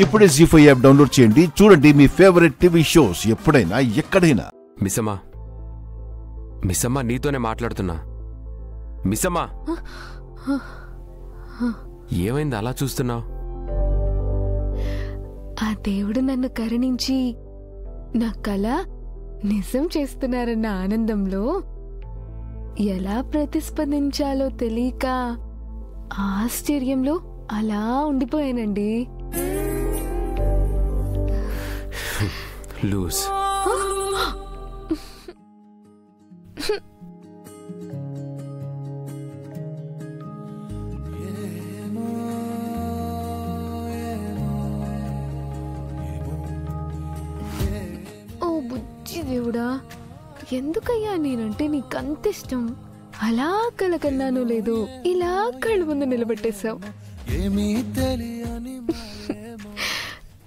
ఇప్పుడే జీ5 app download చేయండి. చూడండి మీ ఫేవరెట్ టీవీ షోస్ ఎప్పుడైనా ఎక్కడైనా. మిస్సమ్మా నీతోనే మాట్లాడుతున్నా. మిస్సమ్మా, ఏమైంది అలా చూస్తున్నావు? ఆ దేవుడు నన్ను కరుణించి నా కళ నిజం చేస్తున్నారన్న ఆనందంలో ఎలా ప్రతిస్పందించాలో తెలియక ఆశ్చర్యంలో అలా ఉండిపోయానండి. లూజ్. ఓ బుజ్జి దేవుడా, ఎందుకయ్యా నేనంటే నీకంత ఇష్టం? అలా కలకన్నాను లేదో ఇలా కళ్ళు ముందు నిలబెట్టేశావు.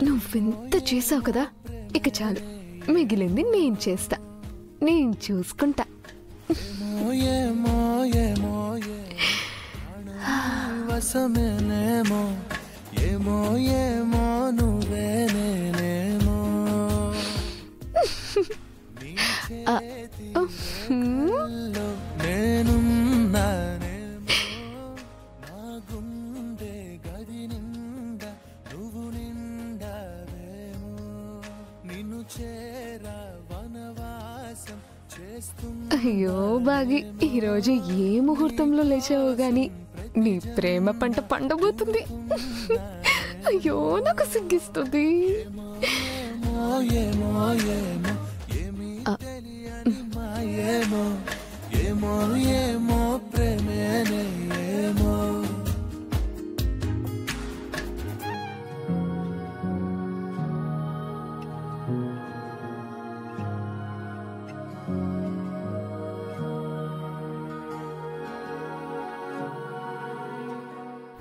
నువ్వెంత చేసావు కదా, ఇక చాలు, మిగిలింది నేను చేస్తా, నేను చూసుకుంటా. అయ్యో బాగి, ఈరోజు ఏ ముహూర్తంలో లేచావో గాని నీ ప్రేమ పంట పండబోతుంది. అయ్యో నాకు సిగ్గిస్తుంది.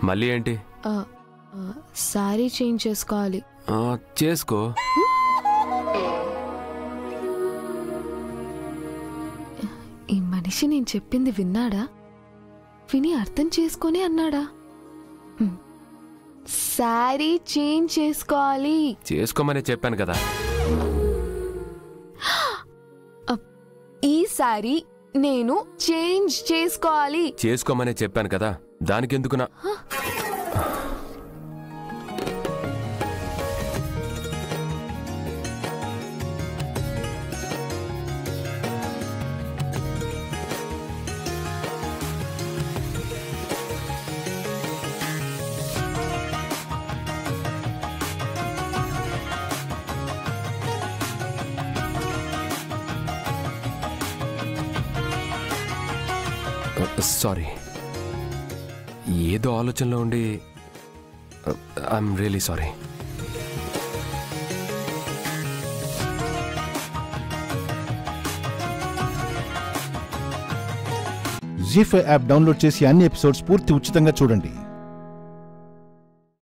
మళ్ళీ ఏంటి? సారీ చేంజ్ చేసుకోవాలి. చేసుకో. ఈ మనిషి నేను చెప్పింది విన్నాడా? విని అర్థం చేసుకొని అన్నాడా? సారీ చేంజ్ చేసుకోవాలి. చేసుకోమని చెప్పాను కదా. ఈసారి నేను చేంజ్ చేసుకోవాలి. చేసుకోమని చెప్పాను కదా, దానికెందుకునా? సారీ, ఏదో ఆలోచనలో ఉండి ఐఎమ్ రియలీ సారీ. జీ5 యాప్ డౌన్లోడ్ చేసి అన్ని ఎపిసోడ్స్ పూర్తి ఉచితంగా చూడండి.